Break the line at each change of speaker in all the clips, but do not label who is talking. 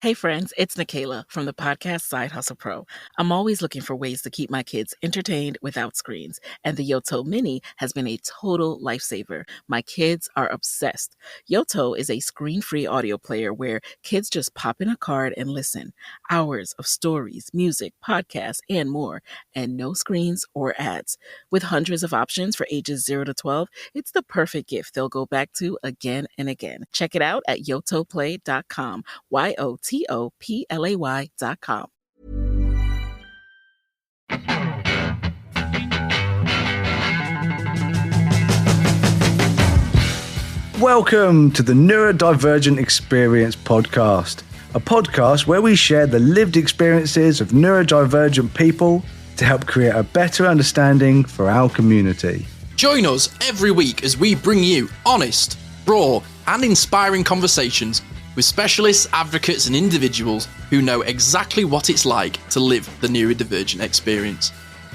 Hey friends, it's Nikayla from the podcast Side Hustle Pro. I'm always looking for ways to keep my kids entertained without screens, and the Yoto Mini has been a total lifesaver. My kids are obsessed. Yoto is a screen-free audio player where kids just pop in a card and listen. Hours of stories, music, podcasts, and more, and no screens or ads. With hundreds of options for ages 0 to 12, it's the perfect gift they'll go back to again and again. Check it out at yotoplay.com. YOTOPLAY.com.
Welcome to the Neurodivergent Experience podcast, a podcast where we share the lived experiences of neurodivergent people to help create a better understanding for our community.
Join us every week as we bring you honest, raw, and inspiring conversations with specialists, advocates, and individuals who know exactly what it's like to live the neurodivergent experience.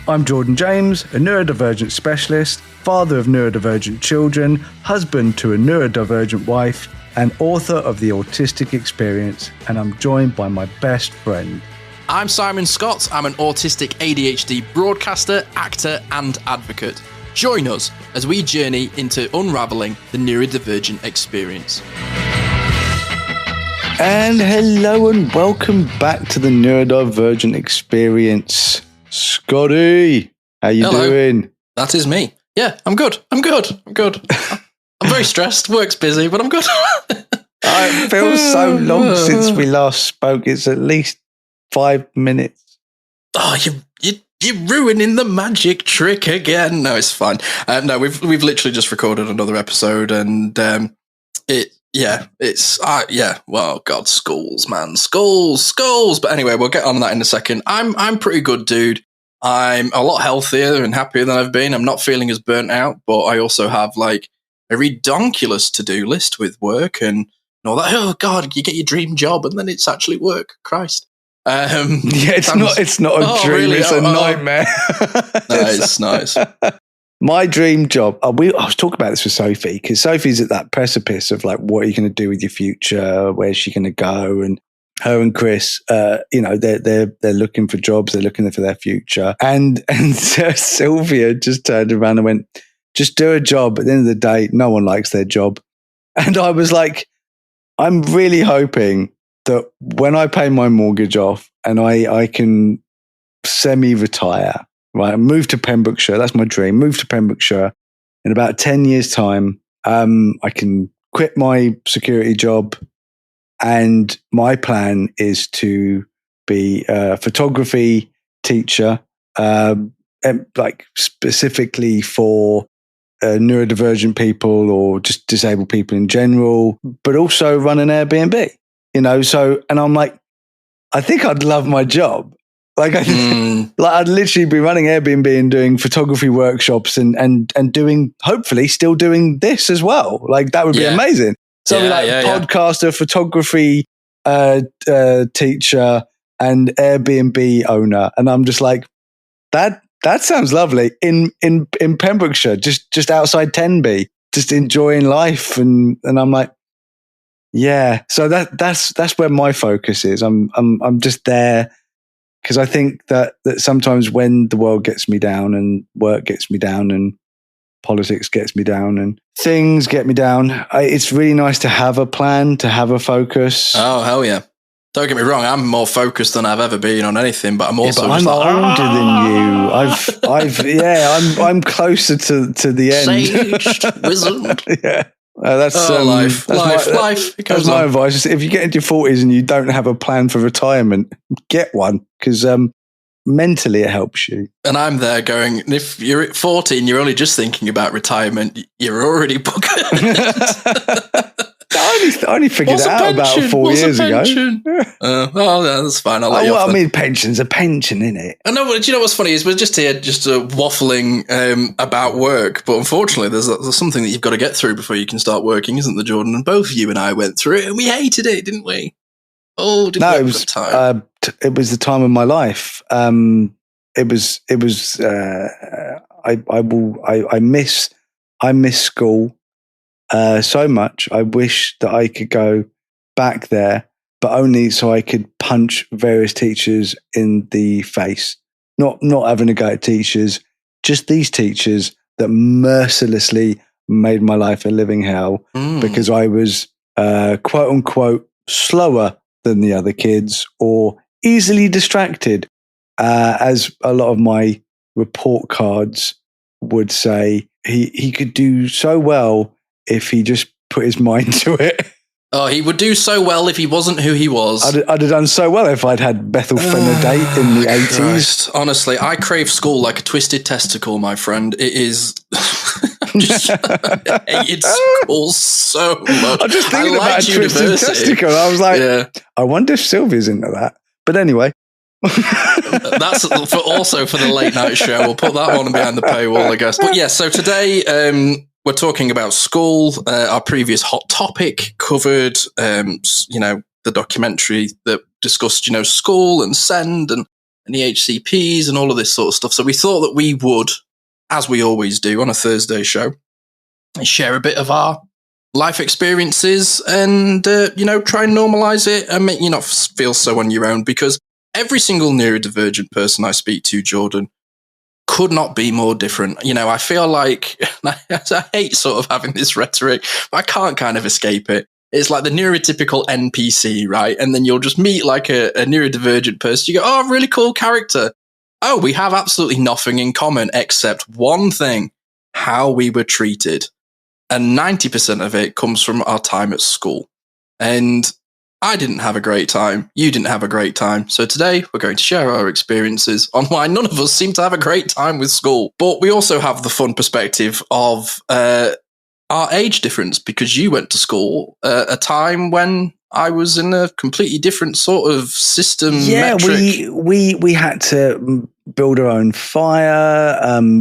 I'm Jordan James, a neurodivergent specialist, father of neurodivergent children, husband to a neurodivergent wife, and author of The Autistic Experience, and I'm joined by my best friend.
I'm Simon Scott. I'm an autistic ADHD broadcaster, actor, and advocate. Join us as we journey into unraveling the neurodivergent experience.
And hello and welcome back to the Neurodivergent Experience. Scotty, how you doing?
That is me. Yeah, I'm good. I'm very stressed. Work's busy, but I'm good.
It feels so long since we last spoke. It's at least 5 minutes.
Oh, you're ruining the magic trick again. No, it's fine. No, we've literally just recorded another episode, and well, God, schools, man, schools. But anyway, we'll get on that in a second. I'm pretty good, dude. I'm a lot healthier and happier than I've been. I'm not feeling as burnt out, but I also have like a redonkulous to-do list with work and all that. Oh God, you get your dream job and then it's actually work. Christ.
It's not a dream. Really? It's a nightmare.
Nice.
My dream job, I was talking about this with Sophie, because Sophie's at that precipice of like, what are you going to do with your future? Where's she going to go? And her and Chris, they're looking for jobs. They're looking for their future. And Sylvia just turned around and went, just do a job. At the end of the day, no one likes their job. And I was like, I'm really hoping that when I pay my mortgage off and I can semi-retire, right, move to Pembrokeshire. That's my dream. Move to Pembrokeshire in about 10 years' time. I can quit my security job, and my plan is to be a photography teacher, like specifically for neurodivergent people or just disabled people in general, but also run an Airbnb. So, and I'm like, I think I'd love my job. Like I'd literally be running Airbnb and doing photography workshops and doing, hopefully still doing this as well. Like that would be amazing. So I'd be podcaster, photography teacher, and Airbnb owner. And I'm just like, that sounds lovely in Pembrokeshire, just outside Tenby, just enjoying life. And I'm like, yeah. So that's where my focus is. I'm just there. Because I think that sometimes when the world gets me down and work gets me down and politics gets me down and things get me down, it's really nice to have a plan, to have a focus.
Oh, hell yeah. Don't get me wrong, I'm more focused than I've ever been on anything, but I'm also
I'm older than you. I'm closer to the end.
Saged, wizened.
Yeah. That's
life. It goes
that's my advice. If you get into your 40s and you don't have a plan for retirement, get one, because mentally it helps you.
And I'm there going, if you're at 40 and you're only just thinking about retirement, you're already bugged.
I only figured it out about 4 years ago.
That's fine.
Pension's a pension, isn't it?
I know, but do you know what's funny is we're just here waffling about work, but unfortunately there's something that you've got to get through before you can start working, isn't there, Jordan? And both you and I went through it and we hated it, didn't we? Oh, didn't we?
It was time. It was the time of my life. I miss school so much. I wish that I could go back there, but only so I could punch various teachers in the face. Not having a go at teachers, just these teachers that mercilessly made my life a living hell because I was quote unquote slower than the other kids or easily distracted, as a lot of my report cards would say. He could do so well if he just put his mind to it.
Oh, he would do so well if he wasn't who he was.
I'd have done so well if I'd had Bethel Fenner-Date in the 80s.
Christ. Honestly, I crave school like a twisted testicle, my friend. It is... I hated school so much.
I'm just thinking about a twisted testicle. I was like, I wonder if Sylvia's into that. But anyway.
That's also for the late night show. We'll put that one behind the paywall, I guess. But yeah, so today... we're talking about school. Our previous hot topic covered, the documentary that discussed, school and SEND and the HCPs and all of this sort of stuff. So we thought that we would, as we always do on a Thursday show, share a bit of our life experiences and, try and normalize it and make you not feel so on your own, because every single neurodivergent person I speak to, Jordan, could not be more different. I feel like I hate sort of having this rhetoric, but I can't kind of escape it. It's like the neurotypical NPC, right? And then you'll just meet like a neurodivergent person. You go, oh, really cool character. Oh, we have absolutely nothing in common except one thing, how we were treated. And 90% of it comes from our time at school. And I didn't have a great time. You didn't have a great time. So today we're going to share our experiences on why none of us seem to have a great time with school. But we also have the fun perspective of our age difference, because you went to school at a time when I was in a completely different sort of system.
Yeah,
metric.
we had to build our own fire,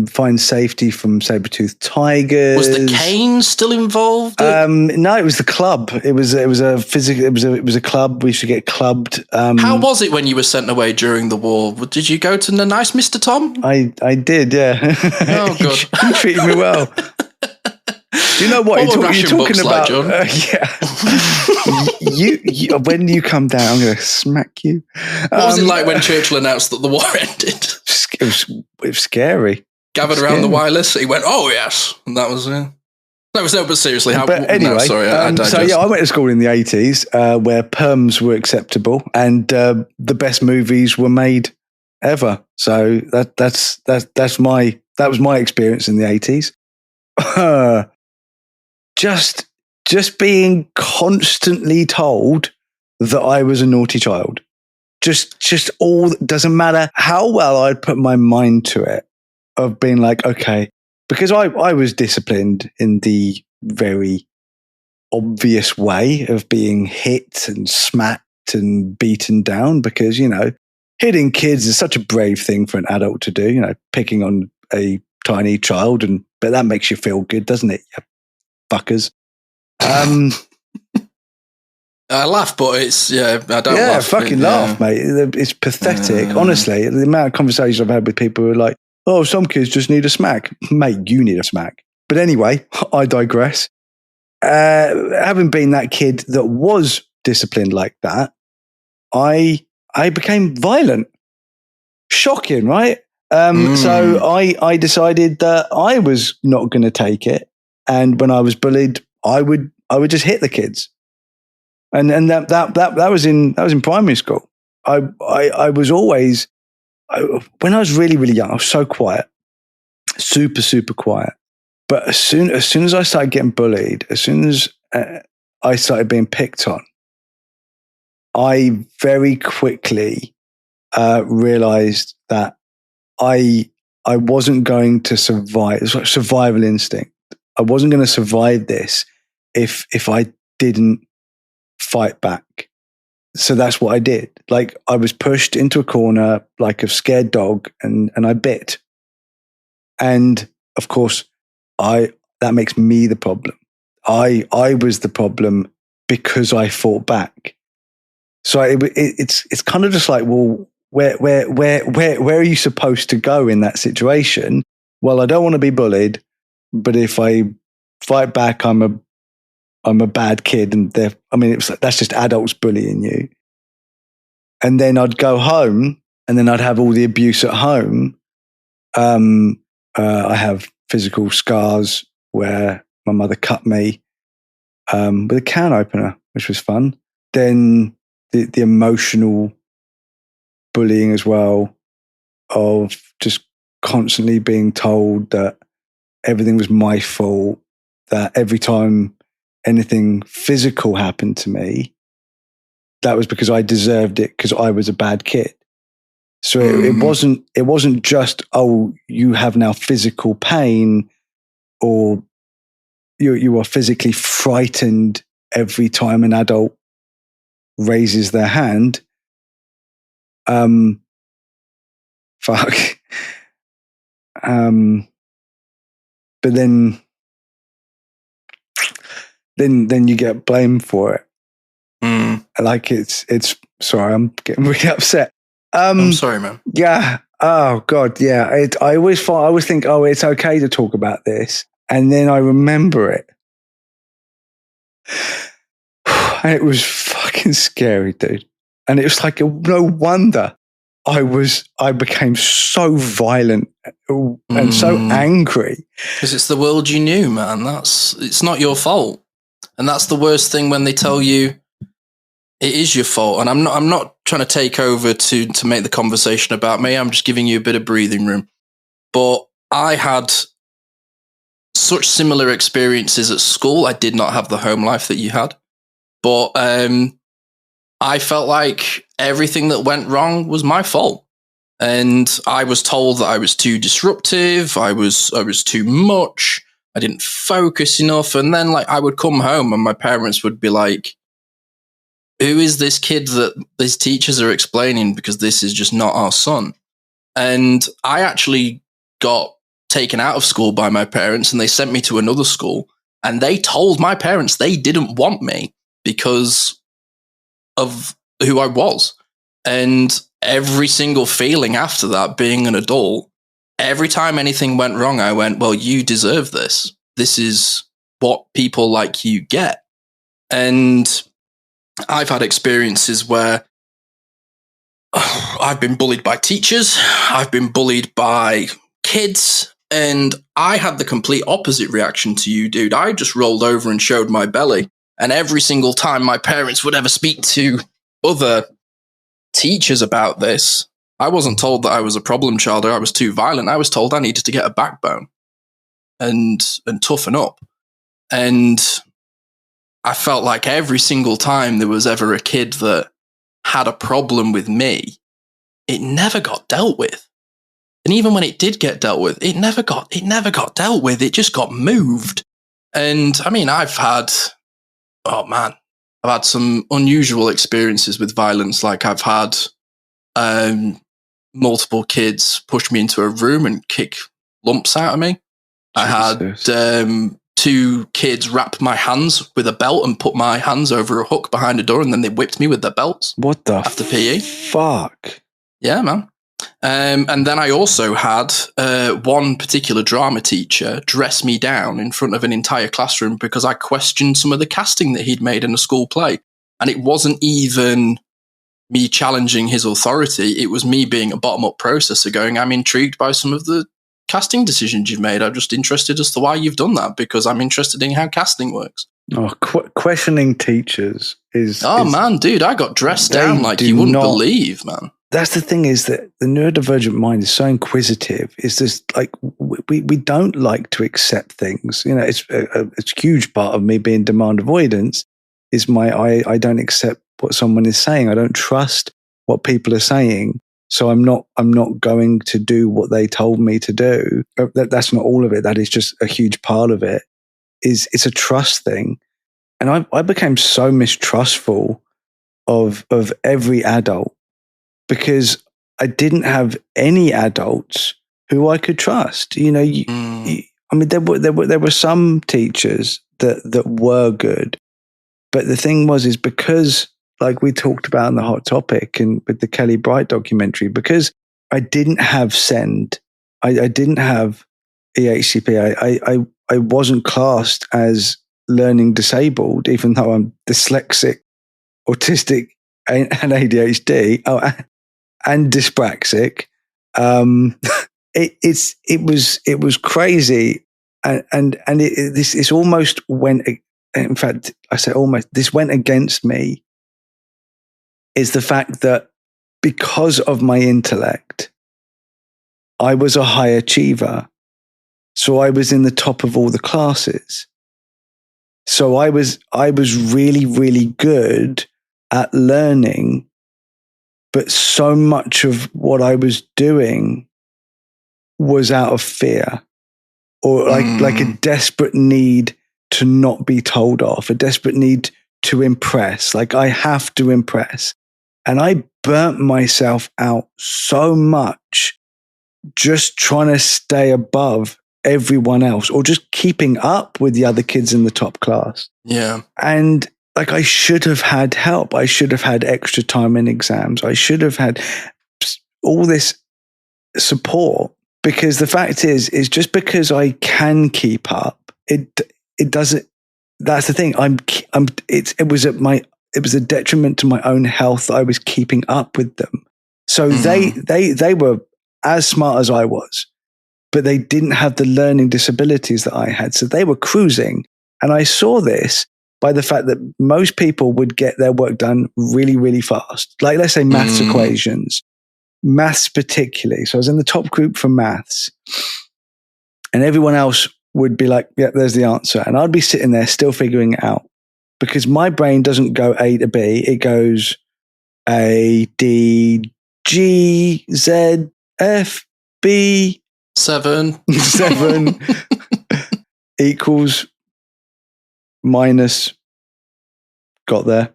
find safety from saber-toothed tigers.
Was the cane still involved?
No, it was the club. It was a club. We should get clubbed.
How was it when you were sent away during the war? Did you go to the nice Mr. Tom?
I did, yeah.
Oh, good.
He treated me well. Do you know what you're talking about?
Like,
you when you come down, I'm going to smack you.
What was it like when Churchill announced that the war ended?
It was scary.
Gathered around the wireless, he went, "Oh yes," and that was it. No, but seriously, how?
But anyway,
no, sorry, I digest.
So yeah, I went to school in the 80s where perms were acceptable and the best movies were made ever. So that was my experience in the 80s. Just being constantly told that I was a naughty child. Just all, doesn't matter how well I'd put my mind to it, of being like, okay, because I was disciplined in the very obvious way of being hit and smacked and beaten down, because, hitting kids is such a brave thing for an adult to do, picking on a tiny child, but that makes you feel good, doesn't it? You fuckers.
I laugh, but I don't laugh.
Yeah, fucking laugh, mate. It's pathetic. Honestly, the amount of conversations I've had with people who are like, oh, some kids just need a smack. Mate, you need a smack. But anyway, I digress. Having been that kid that was disciplined like that, I became violent. Shocking, right? So I decided that I was not going to take it. And when I was bullied, I would just hit the kids. And that was in primary school. I was always, when I was really, really young, I was so quiet, super, super quiet. But as soon as I started getting bullied, as soon as I started being picked on, I very quickly realized that I wasn't going to survive. It's like survival instinct. I wasn't going to survive this if I didn't fight back. So that's what I did. Like, I was pushed into a corner like a scared dog, and I bit. And of course, that makes me the problem. I was the problem because I fought back. So it's kind of just like, well, where are you supposed to go in that situation? Well, I don't want to be bullied, but if I fight back, I'm a I'm a bad kid, and that's just adults bullying you. And then I'd go home, and then I'd have all the abuse at home. I have physical scars where my mother cut me with a can opener, which was fun. Then the emotional bullying as well, of just constantly being told that everything was my fault, that every time anything physical happened to me, that was because I deserved it because I was a bad kid. So it wasn't just, oh, you have now physical pain, or you are physically frightened every time an adult raises their hand. Fuck. But then you get blamed for it. Like it's sorry, I'm getting really upset.
I'm sorry, man.
Yeah. Oh God. Yeah. I always think, oh, it's okay to talk about this. And then I remember it. And it was fucking scary, dude. And it was like, no wonder I became so violent and so angry.
Because it's the world you knew, man. It's not your fault. And that's the worst thing, when they tell you it is your fault. And I'm not trying to take over to make the conversation about me. I'm just giving you a bit of breathing room. But I had such similar experiences at school. I did not have the home life that you had. But I felt like everything that went wrong was my fault. And I was told that I was too disruptive. I was too much. I didn't focus enough. And then I would come home and my parents would be like, who is this kid that these teachers are explaining? Because this is just not our son. And I actually got taken out of school by my parents, and they sent me to another school. And they told my parents they didn't want me because of who I was. And every single feeling after that, being an adult, every time anything went wrong, I went, well, you deserve this. This is what people like you get. And I've had experiences where I've been bullied by teachers. I've been bullied by kids. And I had the complete opposite reaction to you, dude. I just rolled over and showed my belly. And every single time my parents would ever speak to other teachers about this, I wasn't told that I was a problem child or I was too violent. I was told I needed to get a backbone and toughen up. And I felt like every single time there was ever a kid that had a problem with me, it never got dealt with. And even when it did get dealt with, it never got dealt with. It just got moved. And I mean, I've had some unusual experiences with violence. Like I've had multiple kids push me into a room and kick lumps out of me. Jesus. I had 2 kids wrap my hands with a belt and put my hands over a hook behind a door, and then they whipped me with their belts.
What the
after PE?
Fuck.
Yeah, man. And then I also had one particular drama teacher dress me down in front of an entire classroom because I questioned some of the casting that he'd made in a school play. And it wasn't even me challenging his authority. It was me being a bottom-up processor going, I'm intrigued by some of the casting decisions you've made. I'm just interested as to why you've done that, because I'm interested in how casting works.
Oh, questioning teachers is...
man, dude, I got dressed down like you wouldn't believe, man.
That's the thing, is that the neurodivergent mind is so inquisitive. It's just like, we don't like to accept things. You know, it's a huge part of me being demand avoidance is I don't accept what someone is saying. I don't trust what people are saying. So I'm not going to do what they told me to do. That's not all of it. That is just a huge part of it. It's a trust thing. And I became so mistrustful of every adult, because I didn't have any adults who I could trust. You know, I mean, there were some teachers that were good, but the thing is because, like we talked about in the Hot Topic and with the Kelly Bright documentary, because I didn't have SEND, I didn't have EHCP, I wasn't classed as learning disabled, even though I'm dyslexic, autistic, and ADHD, and dyspraxic. It was crazy, and this almost went. In fact, I say almost. This went against me. Is the fact that because of my intellect, I was a high achiever, so I was in the top of all the classes. So I was really, really good at learning, but so much of what I was doing was out of fear, or like a desperate need to not be told off, a desperate need to impress. Like, I have to impress. And I burnt myself out so much just trying to stay above everyone else, or just keeping up with the other kids in the top class.
Yeah.
And like, I should have had help. I should have had extra time in exams. I should have had all this support, because the fact is just because I can keep up, it doesn't. That's the thing. It was a detriment to my own health that I was keeping up with them. So they were as smart as I was, but they didn't have the learning disabilities that I had. So they were cruising. And I saw this by the fact that most people would get their work done really, really fast. Like, let's say maths equations, maths particularly. So I was in the top group for maths, and everyone else would be like, yeah, there's the answer. And I'd be sitting there still figuring it out, because my brain doesn't go A to B. It goes A, D, G, Z, F, B.
7
equals minus, got there.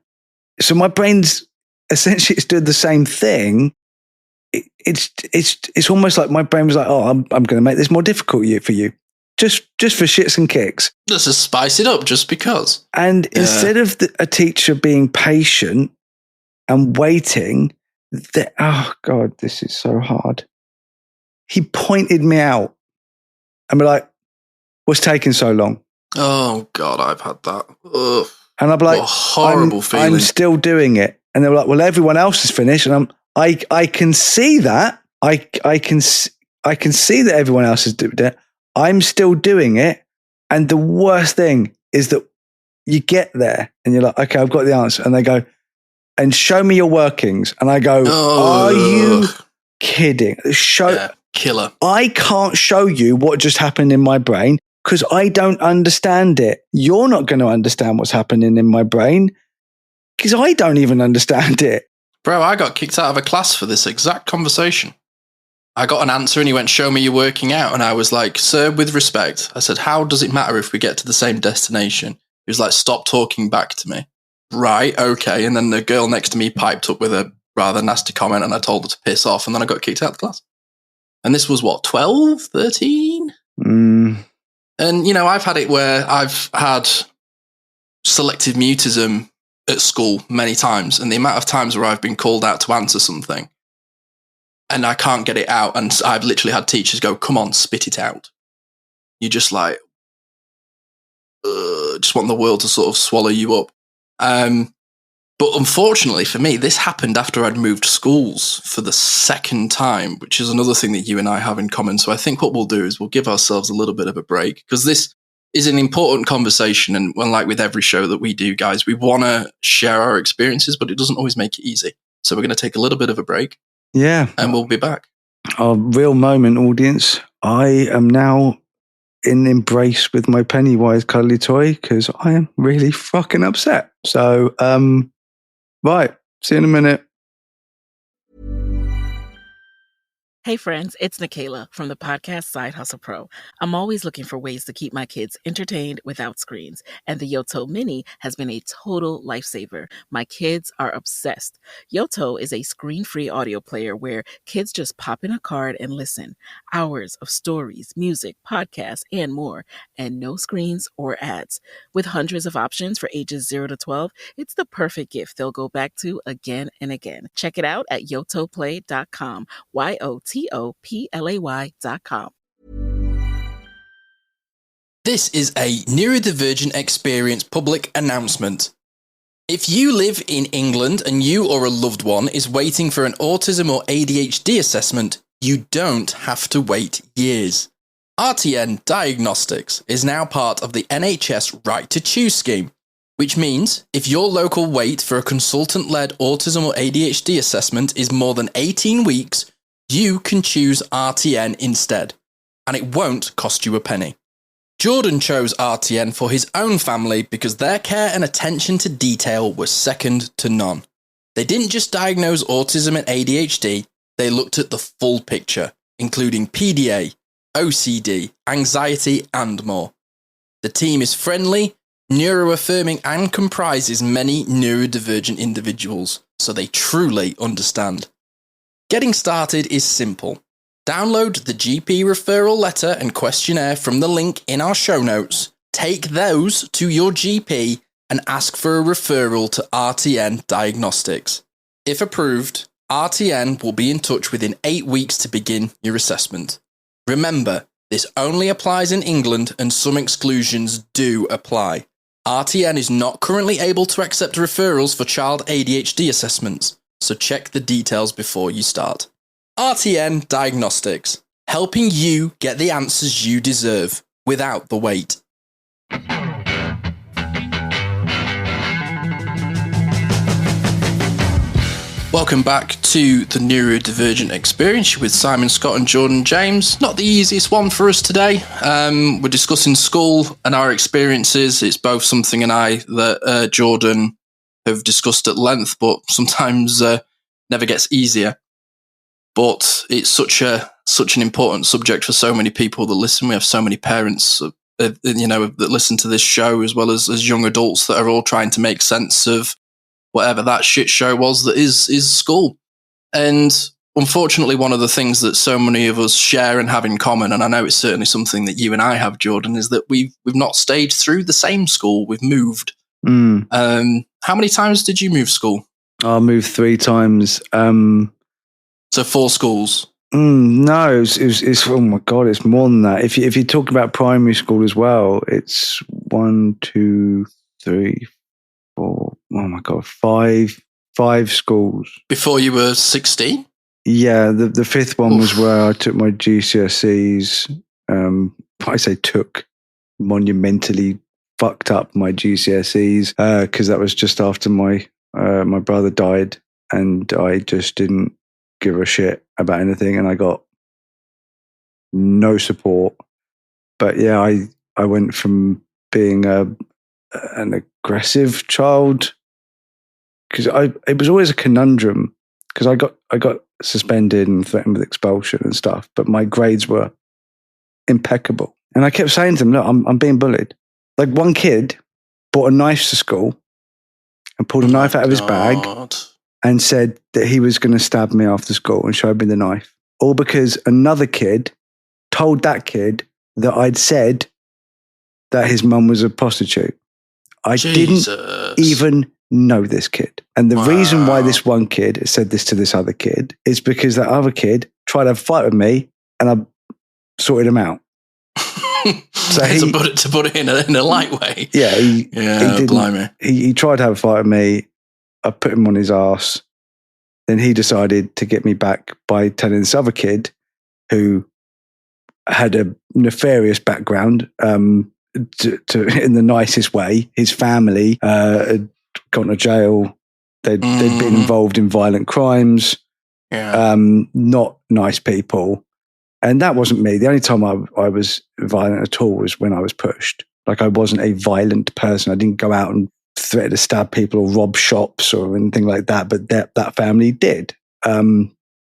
So my brain's essentially, it's doing the same thing. It's almost like my brain was like, oh, I'm going to make this more difficult for you. Just for shits and kicks.
Let's just spice it up just because.
And instead of a teacher being patient and waiting, oh God, this is so hard. He pointed me out and be like, what's taking so long?
Oh God, I've had that. Ugh.
And I'd be like,
what a horrible feeling.
I'm still doing it. And they were like, well, everyone else is finished. And I can see that. I can see that everyone else is doing it. I'm still doing it. And the worst thing is that you get there and you're like, okay, I've got the answer. And they go, and show me your workings. And I go, are you kidding?
Killer.
I can't show you what just happened in my brain because I don't understand it. You're not going to understand what's happening in my brain because I don't even understand it.
Bro, I got kicked out of a class for this exact conversation. I got an answer and he went, show me you working out. And I was like, sir, with respect. I said, how does it matter if we get to the same destination? He was like, stop talking back to me. Right, okay. And then the girl next to me piped up with a rather nasty comment and I told her to piss off. And then I got kicked out of the class. And this was what, 12, 13? And, you know, I've had it where I've had selective mutism at school many times. And the amount of times where I've been called out to answer something and I can't get it out. And I've literally had teachers go, come on, spit it out. You're just like, just want the world to sort of swallow you up. But unfortunately for me, this happened after I'd moved schools for the second time, which is another thing that you and I have in common. So I think what we'll do is we'll give ourselves a little bit of a break because this is an important conversation. And like with every show that we do, guys, we want to share our experiences, but it doesn't always make it easy. So we're going to take a little bit of a break.
Yeah.
And we'll be back.
A real moment, audience. I am now in embrace with my Pennywise cuddly toy because I am really fucking upset. So, right. See you in a minute.
Hey friends, it's Nikayla from the podcast Side Hustle Pro. I'm always looking for ways to keep my kids entertained without screens, and the Yoto Mini has been a total lifesaver. My kids are obsessed. Yoto is a screen-free audio player where kids just pop in a card and listen. Hours of stories, music, podcasts, and more, and no screens or ads. With hundreds of options for ages 0 to 12, it's the perfect gift they'll go back to again and again. Check it out at yotoplay.com. YOTOPLAY.com.
This is a Neurodivergent Experience public announcement. If you live in England and you or a loved one is waiting for an autism or ADHD assessment, you don't have to wait years. RTN Diagnostics is now part of the NHS Right to Choose scheme, which means if your local wait for a consultant-led autism or ADHD assessment is more than 18 weeks, you can choose RTN instead, and it won't cost you a penny. Jordan chose RTN for his own family because their care and attention to detail was second to none. They didn't just diagnose autism and ADHD, they looked at the full picture, including PDA, OCD, anxiety, and more. The team is friendly, neuroaffirming, and comprises many neurodivergent individuals, so they truly understand. Getting started is simple. Download the GP referral letter and questionnaire from the link in our show notes, take those to your GP, and ask for a referral to RTN Diagnostics. If approved, RTN will be in touch within 8 weeks to begin your assessment. Remember, this only applies in England and some exclusions do apply. RTN is not currently able to accept referrals for child ADHD assessments, so check the details before you start. RTN Diagnostics, helping you get the answers you deserve without the wait. Welcome back to the Neurodivergent Experience with Simon Scott and Jordan James. Not the easiest one for us today. We're discussing school and our experiences. It's both something and I that Jordan have discussed at length, but sometimes never gets easier. But it's such an important subject for so many people that listen. We have so many parents, that listen to this show, as well as young adults that are all trying to make sense of whatever that shit show was that is school. And unfortunately, one of the things that so many of us share and have in common, and I know it's certainly something that you and I have, Jordan, is that we've not stayed through the same school. We've moved. How many times did you move school?
I moved 3 times.
So 4 schools.
No, it's oh my God, it's more than that. If you talk about primary school as well, it's 1, 2, 3, 4. Oh my God, 5 schools.
Before you were 16?
Yeah, the 5th one was where I took my GCSEs. I say took, monumentally fucked up my GCSEs because that was just after my brother died, and I just didn't give a shit about anything, and I got no support. But yeah, I went from being an aggressive child, because it was always a conundrum, because I got suspended and threatened with expulsion and stuff, but my grades were impeccable, and I kept saying to them, look, I'm being bullied. Like, one kid brought a knife to school and pulled a knife out of his bag and said that he was going to stab me after school and showed me the knife. All because another kid told that kid that I'd said that his mum was a prostitute. I didn't even know this kid. And the reason why this one kid said this to this other kid is because that other kid tried to have a fight with me, and I sorted him out. So
to put it in a light way.
Yeah, he tried to have a fight with me. I put him on his ass. Then he decided to get me back by telling this other kid, who had a nefarious background, in the nicest way. His family had gone to jail. They'd been involved in violent crimes. Yeah. Not nice people. And that wasn't me. The only time I was violent at all was when I was pushed. Like, I wasn't a violent person. I didn't go out and threaten to stab people or rob shops or anything like that. But that family did. He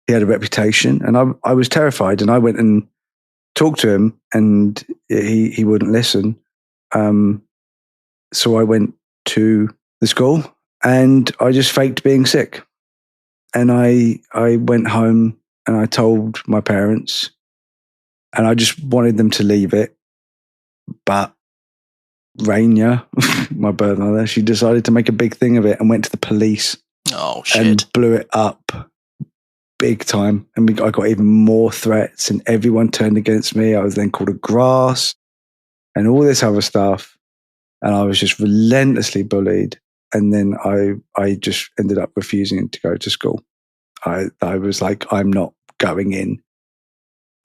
had a reputation, and I was terrified. And I went and talked to him, and he wouldn't listen. So I went to the school, and I just faked being sick. And I went home and I told my parents, and I just wanted them to leave it. But Rainier, my birth mother, she decided to make a big thing of it and went to the police.
Oh, shit.
And blew it up big time. And I got even more threats, and everyone turned against me. I was then called a grass. and all this other stuff. And I was just relentlessly bullied. And then I just ended up refusing to go to school. I was like, I'm not going in.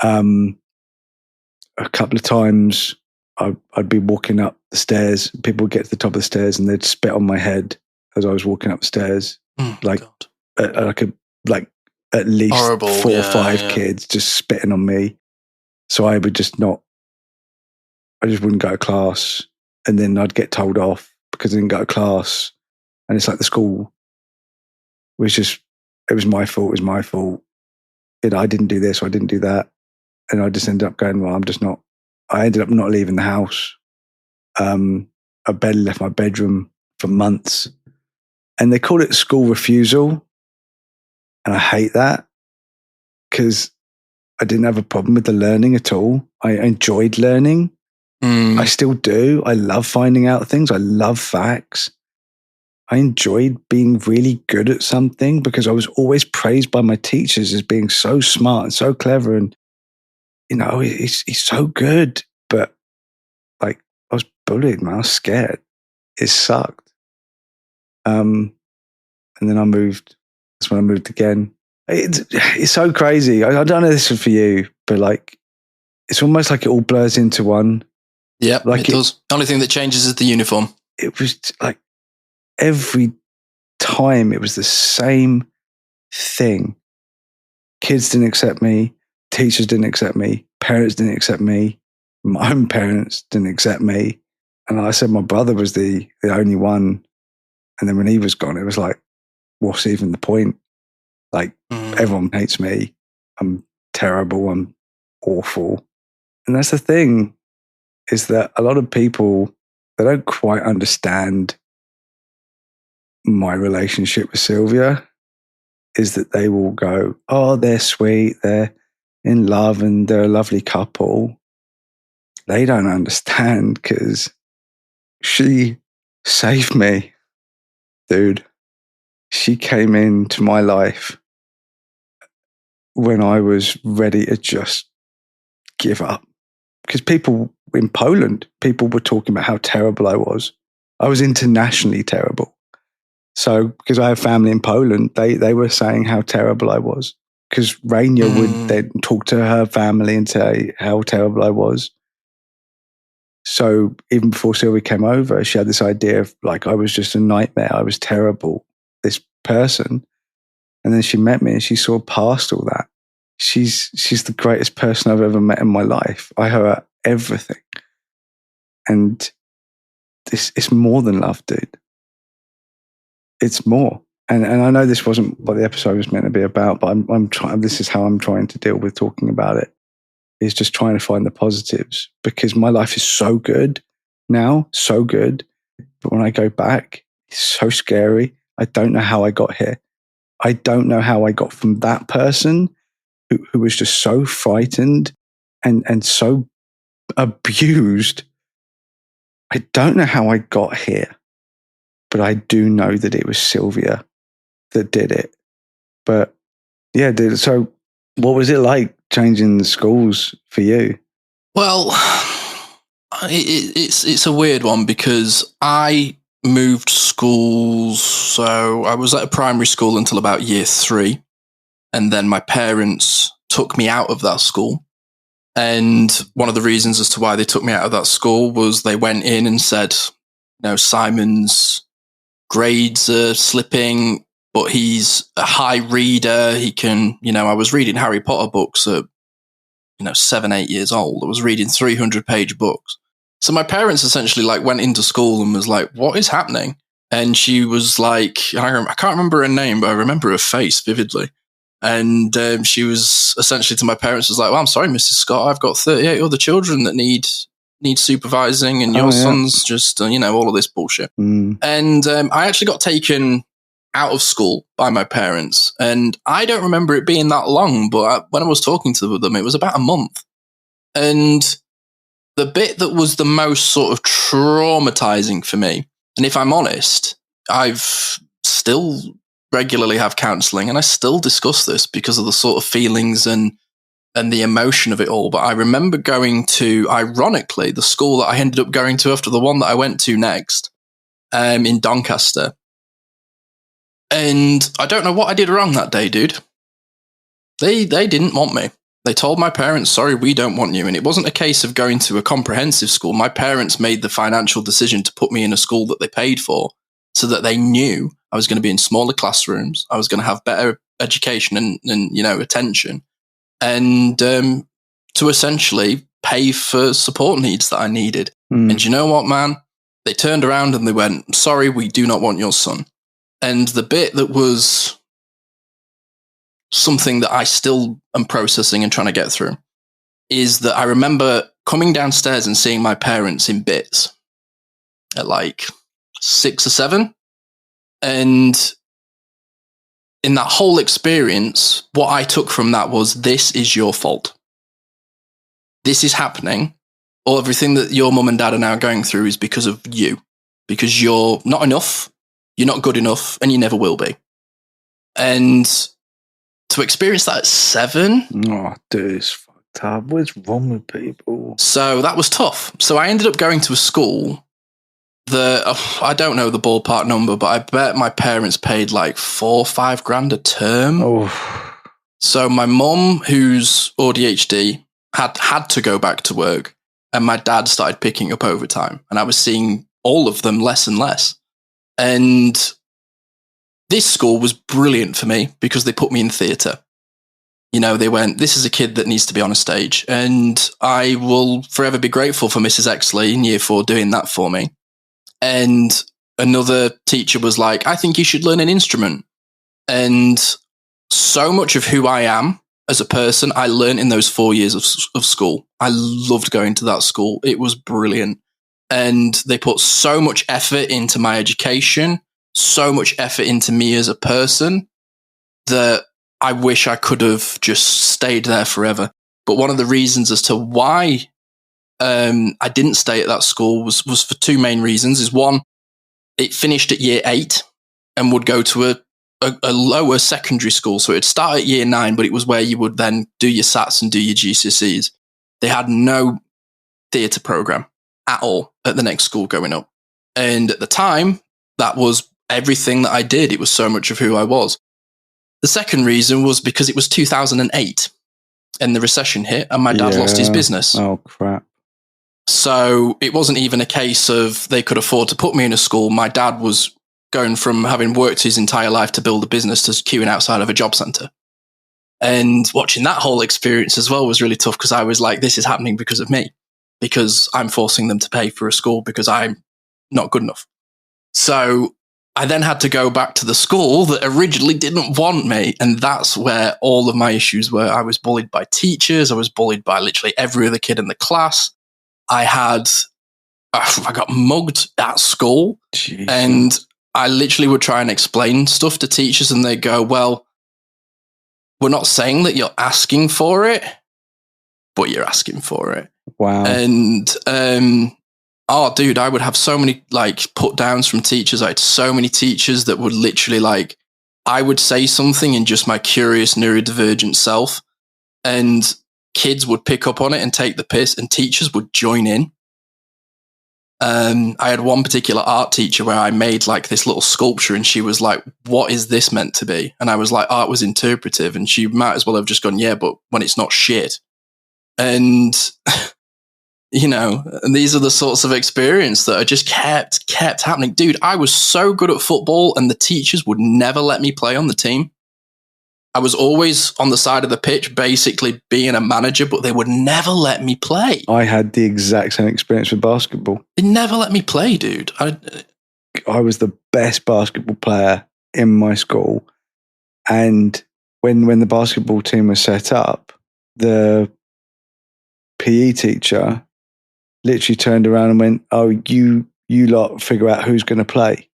A couple of times I'd be walking up the stairs. People would get to the top of the stairs and they'd spit on my head as I was walking up the stairs. Like at least
Horrible.
4 or 5 kids just spitting on me. So I would just I just wouldn't go to class. And then I'd get told off because I didn't go to class. And it's like the school was just, it was my fault. It was my fault. I didn't do this or I didn't do that. And I just ended up going, well, I ended up not leaving the house. I barely left my bedroom for months. And they call it school refusal. And I hate that because I didn't have a problem with the learning at all. I enjoyed learning. I still do. I love finding out things. I love facts. I enjoyed being really good at something because I was always praised by my teachers as being so smart and so clever. And, he's so good. But like, I was bullied, man. I was scared. It sucked. And then I moved. That's when I moved again. It's so crazy. I don't know if this is for you, but like, it's almost like it all blurs into one.
Yeah, like it does. The only thing that changes is the uniform.
It was like every time it was the same thing. Kids didn't accept me. Teachers didn't accept me. Parents didn't accept me. My own parents didn't accept me. And I said my brother was the only one. And then when he was gone, it was like, what's even the point? Like, everyone hates me. I'm terrible. I'm awful. And that's the thing, is that a lot of people, they don't quite understand my relationship with Sylvia, is that they will go, oh, they're sweet, they're in love and they're a lovely couple. They don't understand because she saved me, dude. She came into my life when I was ready to just give up. Because people in Poland, people were talking about how terrible I was. I was internationally terrible. So because I have family in Poland, they were saying how terrible I was. Because Raina would then talk to her family and say how terrible I was. So even before Sylvia came over, she had this idea of like, I was just a nightmare. I was terrible, this person. And then she met me and she saw past all that. She's the greatest person I've ever met in my life. I owe her everything. And it's more than love, dude. It's more. And I know this wasn't what the episode was meant to be about, but I'm trying. This is how I'm trying to deal with talking about it. Is just trying to find the positives, because my life is so good now, so good. But when I go back, it's so scary. I don't know how I got here. I don't know how I got from that person who was just so frightened and so abused. I don't know how I got here, but I do know that it was Sylvia that did it. But yeah, dude, so what was it like changing the schools for you?
Well, it's a weird one because I moved schools. So I was at a primary school until about year 3. And then my parents took me out of that school. And one of the reasons as to why they took me out of that school was they went in and said, Simon's grades are slipping, but he's a high reader. He can, I was reading Harry Potter books at, 7, 8 years old. I was reading 300-page books. So my parents essentially went into school and was like, what is happening? And she was like, I can't remember her name, but I remember her face vividly. And she was essentially to my parents was like, well, I'm sorry, Mrs. Scott, I've got 38 other children that need supervising, and your son's just, all of this bullshit. And I actually got taken out of school by my parents. And I don't remember it being that long, but when I was talking to them, it was about a month. And the bit that was the most sort of traumatizing for me, and if I'm honest, I've still regularly have counseling and I still discuss this because of the sort of feelings and and the emotion of it all. But I remember going to, ironically, the school that I ended up going to after the one that I went to next, in Doncaster. And I don't know what I did wrong that day, dude. They didn't want me. They told my parents, sorry, we don't want you. And it wasn't a case of going to a comprehensive school. My parents made the financial decision to put me in a school that they paid for so that they knew I was going to be in smaller classrooms. I was going to have better education and attention. And to essentially pay for support needs that I needed. And you know what, man? They turned around and they went, sorry, we do not want your son. And the bit that was something that I still am processing and trying to get through is that I remember coming downstairs and seeing my parents in bits at like 6 or 7. And in that whole experience, what I took from that was, this is your fault. This is happening. Or everything that your mum and dad are now going through is because of you. Because you're not enough, you're not good enough, and you never will be. And to experience that at 7...
Oh, dude, it's fucked up. What's wrong with people?
So that was tough. So I ended up going to a school that, I don't know the ballpark number, but I bet my parents paid like 4 or 5 grand a term.
Oh.
So my mum, who's ADHD, had to go back to work, and my dad started picking up overtime, and I was seeing all of them less and less. And this school was brilliant for me because they put me in theatre. You know, they went, this is a kid that needs to be on a stage. And I will forever be grateful for Mrs. Exley in year 4 doing that for me. And another teacher was like, I think you should learn an instrument. And so much of who I am as a person, I learned in those 4 years of school. I loved going to that school. It was brilliant. And they put so much effort into my education, so much effort into me as a person, that I wish I could have just stayed there forever. But one of the reasons as to why I didn't stay at that school was for 2 main reasons. Is one, it finished at year 8 and would go to a lower secondary school. So it'd start at year 9, but it was where you would then do your SATs and do your GCSEs. They had no theatre program at all at the next school going up. And at the time, that was everything that I did. It was so much of who I was. The second reason was because it was 2008 and the recession hit and my dad lost his business.
Oh, crap.
So it wasn't even a case of they could afford to put me in a school. My dad was going from having worked his entire life to build a business to queuing outside of a job centre. And watching that whole experience as well was really tough because I was like, this is happening because of me, because I'm forcing them to pay for a school because I'm not good enough. So I then had to go back to the school that originally didn't want me. And that's where all of my issues were. I was bullied by teachers. I was bullied by literally every other kid in the class. I got mugged at school.
Jesus.
And I literally would try and explain stuff to teachers and they go, well, we're not saying that you're asking for it, but you're asking for it.
Wow.
And, oh, dude, I would have so many like put downs from teachers. I had so many teachers that would literally like, I would say something in just my curious neurodivergent self and kids would pick up on it and take the piss and teachers would join in. I had one particular art teacher where I made like this little sculpture and she was like, what is this meant to be? And I was like, art was interpretive. And she might as well have just gone, yeah, but when it's not shit. And, you know, and these are the sorts of experience that are just kept happening. Dude, I was so good at football and the teachers would never let me play on the team. I was always on the side of the pitch, basically being a manager, but they would never let me play.
I had the exact same experience with basketball.
They never let me play, dude.
I was the best basketball player in my school. And when the basketball team was set up, the PE teacher literally turned around and went, oh, you lot figure out who's going to play.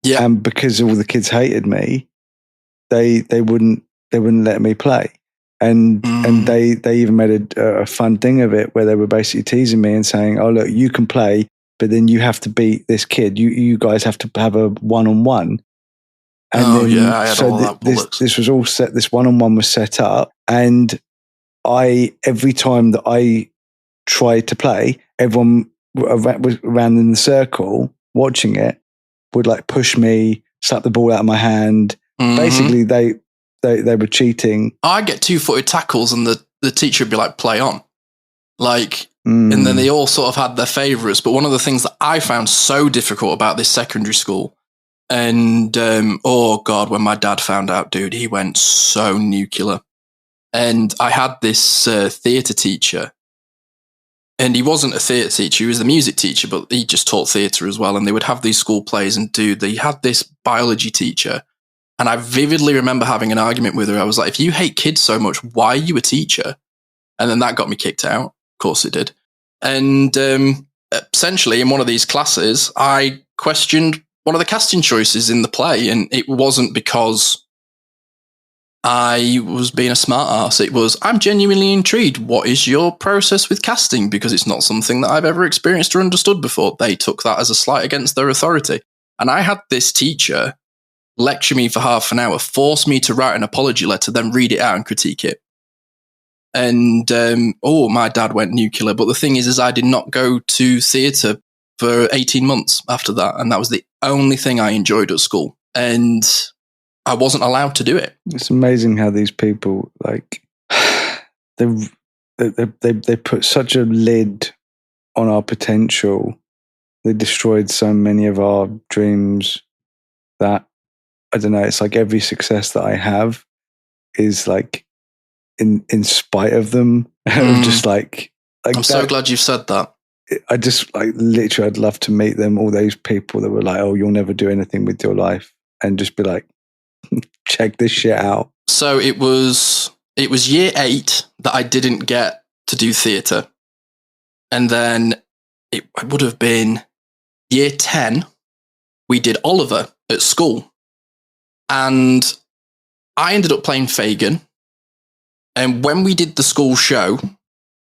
Yeah.
And because all the kids hated me, they wouldn't let me play. And they even made a fun thing of it where they were basically teasing me and saying, oh, look, you can play, but then you have to beat this kid. You guys have to have a one-on-one. And
I had all that bollocks.
This was all set. This one-on-one was set up, and every time that I tried to play, everyone was around in the circle watching it would like push me, slap the ball out of my hand.
Mhm.
Basically, they were cheating.
I get 2-footed tackles and the teacher would be like, play on. Like, and then they all sort of had their favourites. But one of the things that I found so difficult about this secondary school, and oh God, when my dad found out, dude, he went so nuclear. And I had this theatre teacher, and he wasn't a theatre teacher, he was the music teacher, but he just taught theatre as well. And they would have these school plays, and dude, they had this biology teacher. And I vividly remember having an argument with her. I was like, if you hate kids so much, why are you a teacher? And then that got me kicked out. Of course it did. And essentially, in one of these classes, I questioned one of the casting choices in the play. And it wasn't because I was being a smart ass. It was, I'm genuinely intrigued. What is your process with casting? Because it's not something that I've ever experienced or understood before. They took that as a slight against their authority. And I had this teacher lecture me for half an hour, force me to write an apology letter, then read it out and critique it. And, my dad went nuclear. But the thing is I did not go to theatre for 18 months after that. And that was the only thing I enjoyed at school. And I wasn't allowed to do it.
It's amazing how these people, like, they put such a lid on our potential. They destroyed so many of our dreams that, I don't know, it's like every success that I have is like in spite of them. Just like
I'm
that,
so glad you've said that.
I just like literally I'd love to meet them, all those people that were like, oh, you'll never do anything with your life, and just be like, check this shit out.
So it was year 8 that I didn't get to do theatre. And then it would have been year 10, we did Oliver at school. And I ended up playing Fagin. And when we did the school show,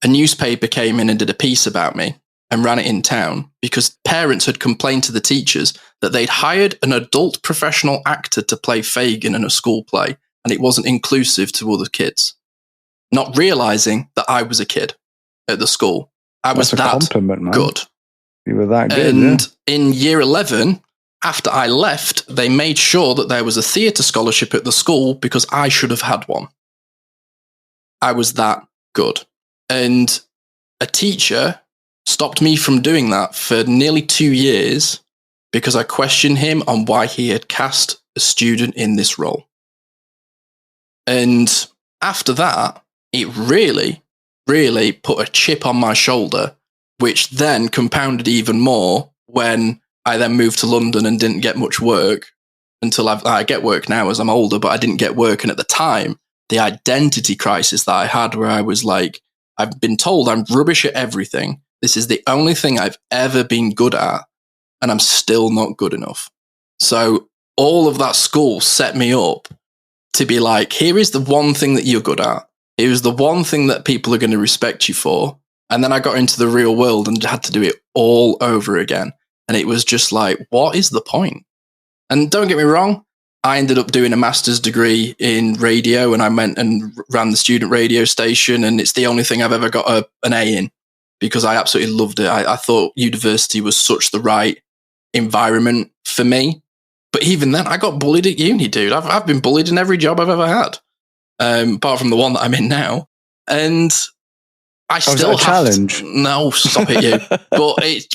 a newspaper came in and did a piece about me and ran it in town because parents had complained to the teachers that they'd hired an adult professional actor to play Fagin in a school play, and it wasn't inclusive to other kids. Not realizing that I was a kid at the school.
That's a compliment, man.
Good.
You were that good,
and in year 11, after I left, they made sure that there was a theatre scholarship at the school because I should have had one. I was that good. And a teacher stopped me from doing that for nearly 2 years because I questioned him on why he had cast a student in this role. And after that, it really, really put a chip on my shoulder, which then compounded even more when I then moved to London and didn't get much work until I get work now as I'm older, but I didn't get work. And at the time, the identity crisis that I had where I was like, I've been told I'm rubbish at everything. This is the only thing I've ever been good at, and I'm still not good enough. So all of that school set me up to be like, here is the one thing that you're good at. Here is the one thing that people are going to respect you for. And then I got into the real world and had to do it all over again. And it was just like, what is the point? And don't get me wrong, I ended up doing a master's degree in radio, and I went and ran the student radio station, and it's the only thing I've ever got an A in because I absolutely loved it. I thought university was such the right environment for me. But even then, I got bullied at uni, dude. I've been bullied in every job I've ever had, apart from the one that I'm in now. And I still have
challenge.
No, stop it, you.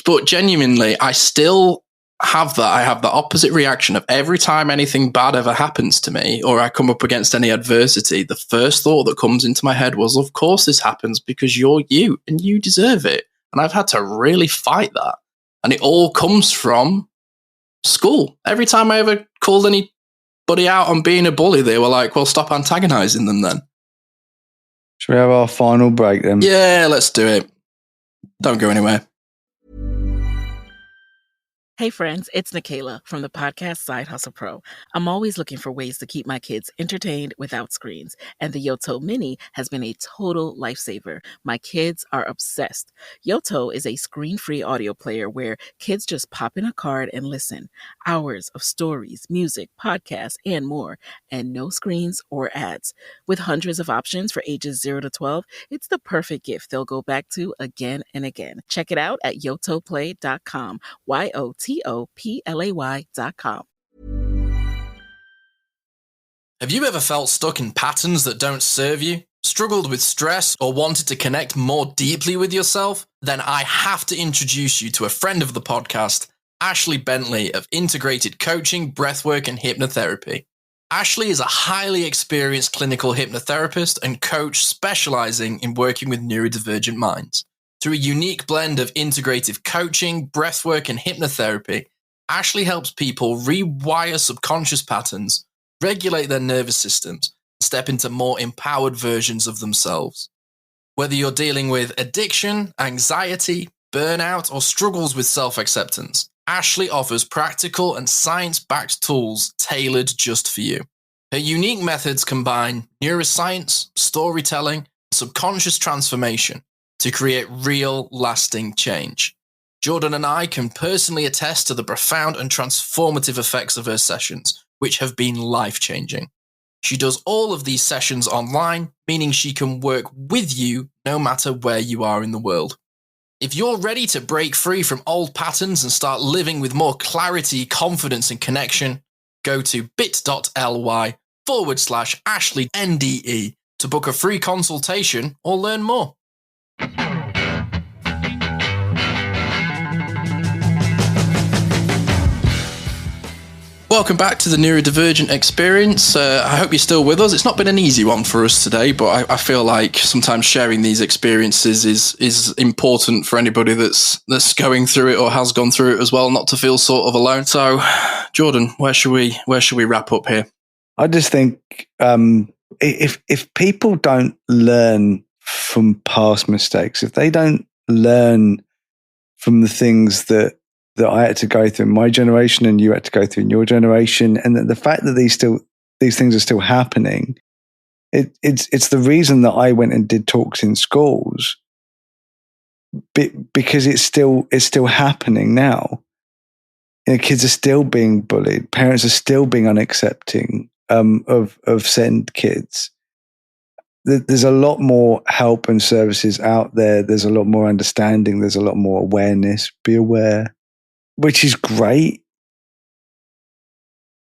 but genuinely, I still have that. I have the opposite reaction of every time anything bad ever happens to me or I come up against any adversity, the first thought that comes into my head was, of course this happens because you're you and you deserve it. And I've had to really fight that. And it all comes from school. Every time I ever called anybody out on being a bully, they were like, well, stop antagonizing them then.
Should we have our final break then?
Yeah, let's do it. Don't go anywhere.
Hey friends, it's Nikayla from the podcast Side Hustle Pro. I'm always looking for ways to keep my kids entertained without screens, and the Yoto Mini has been a total lifesaver. My kids are obsessed. Yoto is a screen-free audio player where kids just pop in a card and listen. Hours of stories, music, podcasts, and more, and no screens or ads. With hundreds of options for ages 0 to 12, it's the perfect gift they'll go back to again and again. Check it out at yotoplay.com. YOTOPLAY.com.
Have you ever felt stuck in patterns that don't serve you? Struggled with stress or wanted to connect more deeply with yourself? Then I have to introduce you to a friend of the podcast, Ashley Bentley of Integrated Coaching, Breathwork and Hypnotherapy. Ashley is a highly experienced clinical hypnotherapist and coach specializing in working with neurodivergent minds. Through a unique blend of integrative coaching, breathwork, and hypnotherapy, Ashley helps people rewire subconscious patterns, regulate their nervous systems, and step into more empowered versions of themselves. Whether you're dealing with addiction, anxiety, burnout, or struggles with self-acceptance, Ashley offers practical and science-backed tools tailored just for you. Her unique methods combine neuroscience, storytelling, and subconscious transformation to create real, lasting change. Jordan and I can personally attest to the profound and transformative effects of her sessions, which have been life-changing. She does all of these sessions online, meaning she can work with you no matter where you are in the world. If you're ready to break free from old patterns and start living with more clarity, confidence, and connection, go to bit.ly/AshleyNDE to book a free consultation or learn more. Welcome back to the Neurodivergent Experience. I hope you're still with us. It's not been an easy one for us today, but I feel like sometimes sharing these experiences is important for anybody that's going through it or has gone through it as well, not to feel sort of alone. So, Jordan, where should we wrap up here?
I just think if people don't learn from past mistakes, if they don't learn from the things that I had to go through in my generation and you had to go through in your generation, and the fact that these things are still happening, it's the reason that I went and did talks in schools, because it's still happening now. You know, kids are still being bullied, parents are still being unaccepting of SEND kids. There's a lot more help and services out there. There's a lot more understanding. There's a lot more awareness. Be aware, which is great.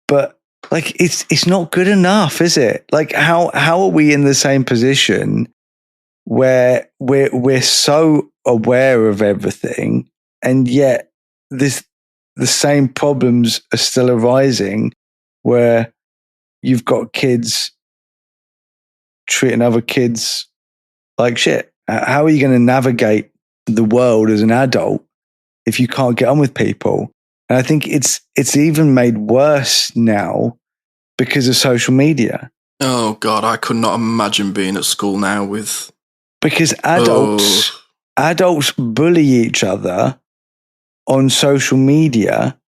But like, it's not good enough, is it? Like, how are we in the same position where we're so aware of everything, and yet the same problems are still arising, where you've got kids treating other kids like shit? How are you going to navigate the world as an adult if you can't get on with people? And I think it's even made worse now because of social media.
Oh God, I could not imagine being at school now
because adults bully each other on social media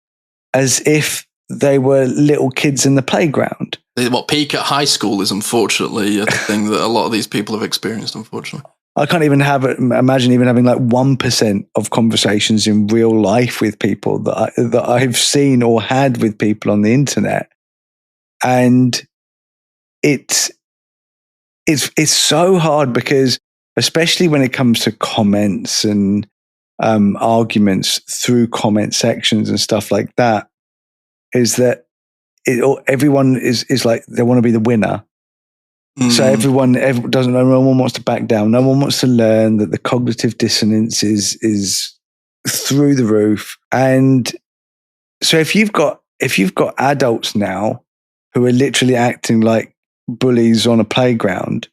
as if they were little kids in the playground.
What peak at high school is unfortunately a thing that a lot of these people have experienced, unfortunately.
I can't even imagine even having like 1% of conversations in real life with people that I've seen or had with people on the internet. And it's so hard because, especially when it comes to comments and arguments through comment sections and stuff like that, is that everyone is like, they want to be the winner. So everyone doesn't know. No one wants to back down. No one wants to learn that the cognitive dissonance is through the roof. And so if you've got adults now who are literally acting like bullies on a playground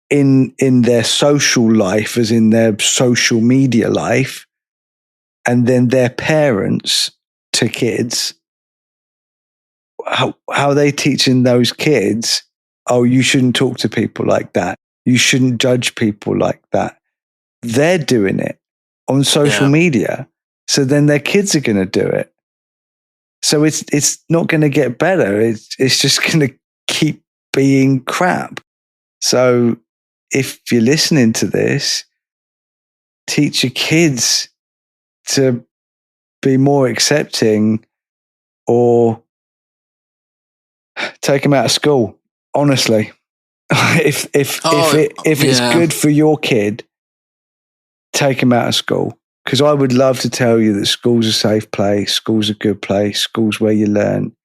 in their social life, as in their social media life, and then their parents to kids, how are they teaching those kids, oh, you shouldn't talk to people like that, you shouldn't judge people like that? They're doing it on social media. So then their kids are going to do it. So it's not going to get better. It's just going to keep being crap. So if you're listening to this, teach your kids to be more accepting, or take them out of school. Honestly, if it's good for your kid, take them out of school. Because I would love to tell you that school's a safe place, school's a good place, school's where you learn.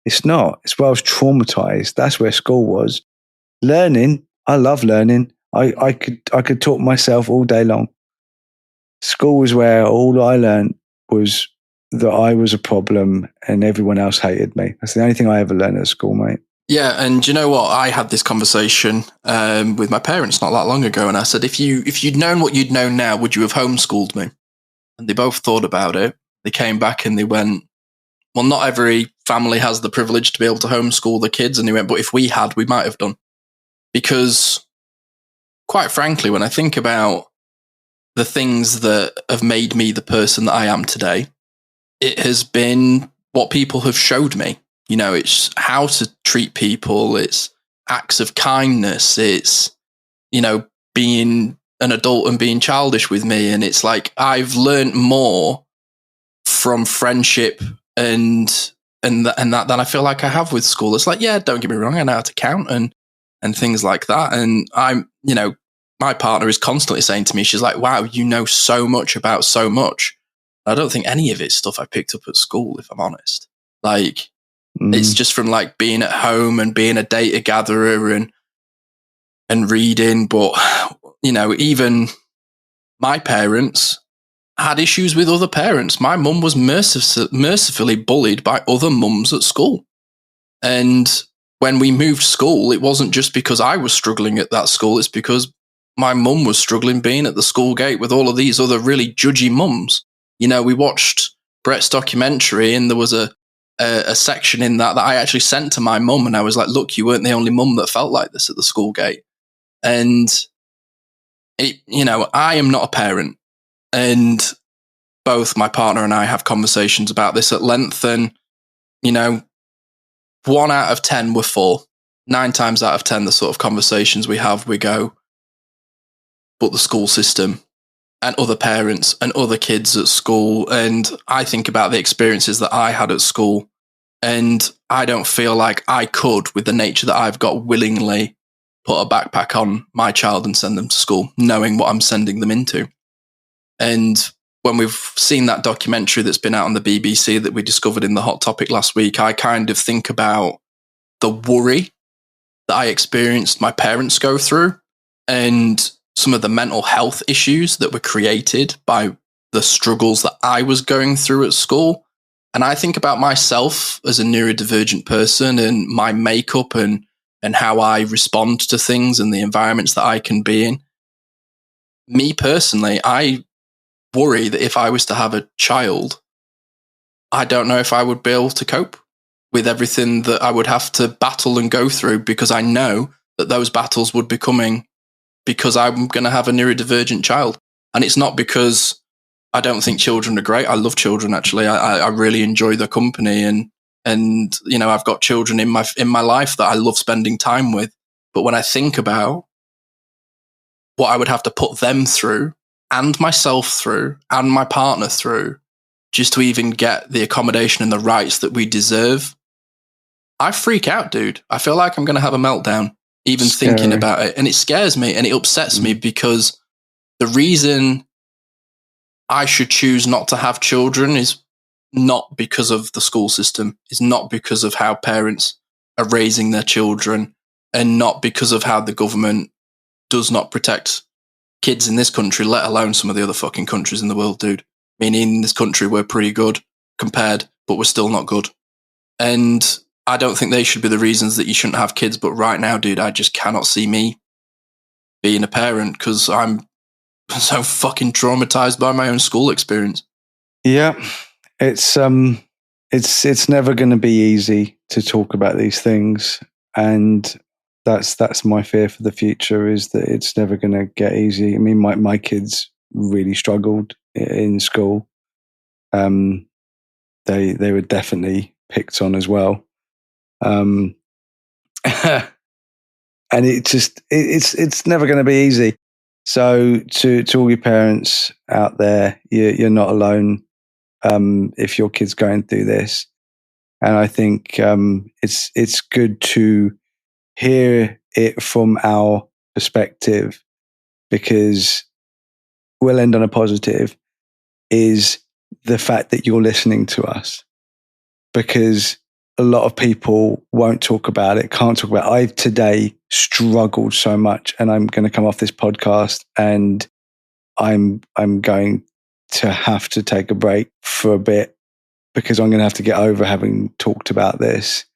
It's not. It's where I was traumatized. That's where school was. Learning, I love learning. I could talk myself all day long. School was where all I learned was that I was a problem and everyone else hated me. That's the only thing I ever learned at school, mate.
Yeah, and you know what? I had this conversation with my parents not that long ago, and I said, if you'd known what you'd known now, would you have homeschooled me? And they both thought about it. They came back and they went, well, not every family has the privilege to be able to homeschool the kids. And they went, but if we had, we might have done. Because, quite frankly, when I think about the things that have made me the person that I am today, it has been what people have showed me. You know, it's how to treat people. It's acts of kindness. It's, you know, being an adult and being childish with me. And it's like, I've learned more from friendship and that than I feel like I have with school. It's like, yeah, don't get me wrong, I know how to count and things like that. And I'm, you know, my partner is constantly saying to me, she's like, wow, you know so much about so much. I don't think any of it's stuff I picked up at school, if I'm honest. Like, it's just from like being at home and being a data gatherer and reading. But, you know, even my parents had issues with other parents. My mum was mercifully bullied by other mums at school. And when we moved school, it wasn't just because I was struggling at that school. It's because my mum was struggling being at the school gate with all of these other really judgy mums. You know, we watched Brett's documentary and there was a section in that I actually sent to my mum, and I was like, look, you weren't the only mum that felt like this at the school gate. And it, you know, I am not a parent, and both my partner and I have conversations about this at length. And, you know, 1 out of 10 were 4. 9 times out of 10, the sort of conversations we have, we go, but the school system and other parents and other kids at school. And I think about the experiences that I had at school, and I don't feel like I could, with the nature that I've got, willingly put a backpack on my child and send them to school, knowing what I'm sending them into. And when we've seen that documentary that's been out on the BBC that we discovered in the Hot Topic last week, I kind of think about the worry that I experienced my parents go through and some of the mental health issues that were created by the struggles that I was going through at school. And I think about myself as a neurodivergent person and my makeup and how I respond to things and the environments that I can be in. Me personally, I worry that if I was to have a child, I don't know if I would be able to cope with everything that I would have to battle and go through, because I know that those battles would be coming because I'm going to have a neurodivergent child. And it's not because I don't think children are great. I love children, actually. I really enjoy their company. And you know, I've got children in my life that I love spending time with. But when I think about what I would have to put them through and myself through and my partner through just to even get the accommodation and the rights that we deserve, I freak out, dude. I feel like I'm going to have a meltdown even thinking about it. And it scares me and it upsets me, because the reason I should choose not to have children is not because of the school system, is not because of how parents are raising their children, and not because of how the government does not protect kids in this country, let alone some of the other fucking countries in the world, dude. I mean, in this country, we're pretty good compared, but we're still not good. And I don't think they should be the reasons that you shouldn't have kids. But right now, dude, I just cannot see me being a parent because I'm so fucking traumatized by my own school experience.
Yeah, it's never going to be easy to talk about these things, and that's my fear for the future, is that it's never going to get easy. I mean, my kids really struggled in school, they were definitely picked on as well. And it's never going to be easy. So to all your parents out there, you're not alone if your kid's going through this. And I think it's good to hear it from our perspective, because we'll end on a positive, is the fact that you're listening to us. Because a lot of people won't talk about it, can't talk about it. I've today struggled so much, and I'm going to come off this podcast and I'm going to have to take a break for a bit, because I'm going to have to get over having talked about this.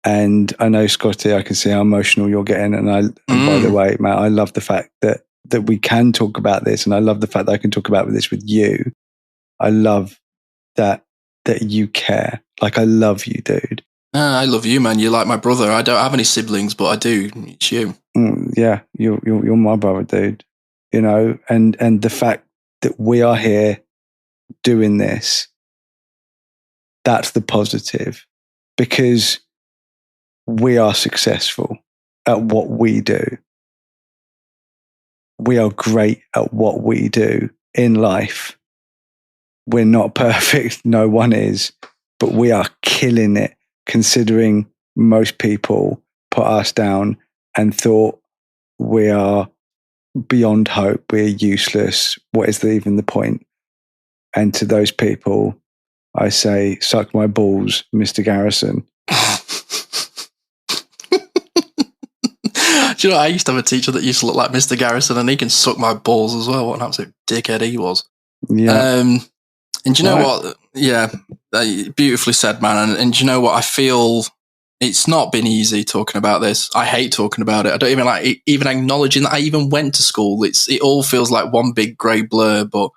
And I know, Scotty, I can see how emotional you're getting. And by the way, Matt, I love the fact that we can talk about this, and I love the fact that I can talk about this with you. I love that you care. Like, I love you, dude.
I love you, man. You're like my brother. I don't have any siblings, but I do. It's you.
Yeah, you're my brother, dude. You know, and the fact that we are here doing this, that's the positive, because we are successful at what we do. We are great at what we do in life. We're not perfect. No one is, but we are killing it, considering most people put us down and thought we are beyond hope. We're useless. What is even the point? And to those people, I say, suck my balls, Mr. Garrison.
Do you know, I used to have a teacher that used to look like Mr. Garrison, and he can suck my balls as well. What an absolute dickhead he was.
Yeah.
And do you know what? Yeah, beautifully said, man. And do you know what? I feel it's not been easy talking about this. I hate talking about it. I don't even like even acknowledging that I even went to school. It all feels like one big grey blur. But,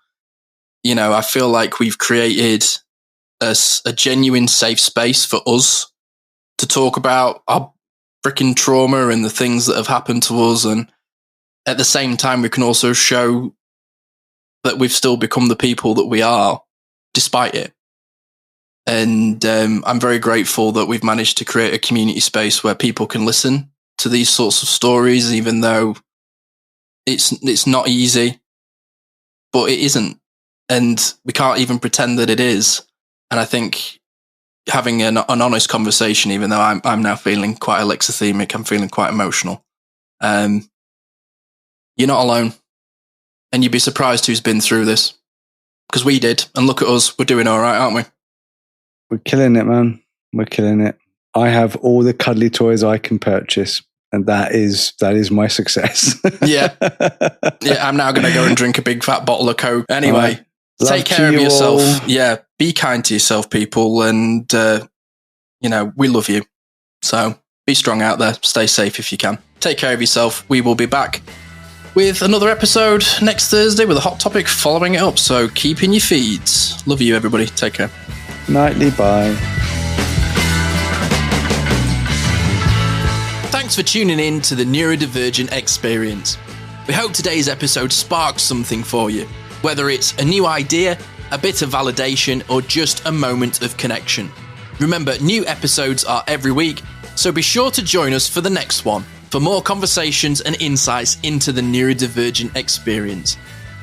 you know, I feel like we've created a genuine safe space for us to talk about our freaking trauma and the things that have happened to us. And at the same time, we can also show that we've still become the people that we are despite it. And I'm very grateful that we've managed to create a community space where people can listen to these sorts of stories, even though it's not easy, but it isn't. And we can't even pretend that it is. And I think having an honest conversation, even though I'm now feeling quite alexithemic, I'm feeling quite emotional. You're not alone. And you'd be surprised who's been through this. Because we did. And look at us. We're doing all right, aren't we?
We're killing it, man. We're killing it. I have all the cuddly toys I can purchase, and that is my success.
Yeah. I'm now going to go and drink a big fat bottle of Coke. Anyway, take care of yourself. All. Yeah, be kind to yourself, people. And, we love you. So be strong out there. Stay safe if you can. Take care of yourself. We will be back with another episode next Thursday with a hot topic following it up. So keep in your feeds. Love you, everybody. Take care.
Nightly bye.
Thanks for tuning in to the Neurodivergent Experience. We hope today's episode sparks something for you, whether it's a new idea, a bit of validation, or just a moment of connection. Remember, new episodes are every week, so be sure to join us for the next one for more conversations and insights into the neurodivergent experience.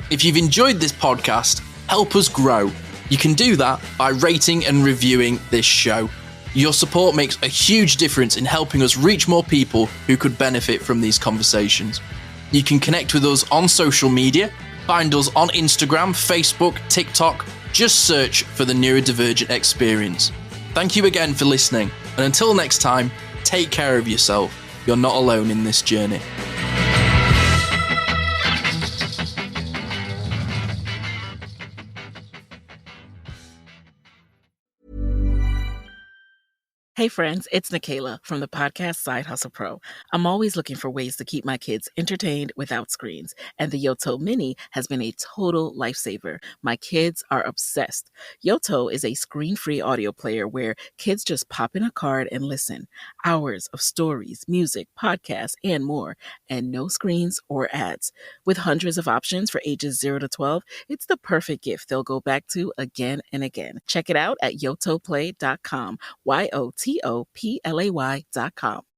If you've enjoyed this podcast, help us grow. You can do that by rating and reviewing this show. Your support makes a huge difference in helping us reach more people who could benefit from these conversations. You can connect with us on social media. Find us on Instagram, Facebook, TikTok. Just search for the Neurodivergent Experience. Thank you again for listening. And until next time, take care of yourself. You're not alone in this journey.
Hey friends, it's Nikayla from the podcast Side Hustle Pro. I'm always looking for ways to keep my kids entertained without screens, and the Yoto Mini has been a total lifesaver. My kids are obsessed. Yoto is a screen-free audio player where kids just pop in a card and listen. Hours of stories, music, podcasts, and more, and no screens or ads. With hundreds of options for ages 0 to 12, it's the perfect gift they'll go back to again and again. Check it out at yotoplay.com. YOTOPLAY.com.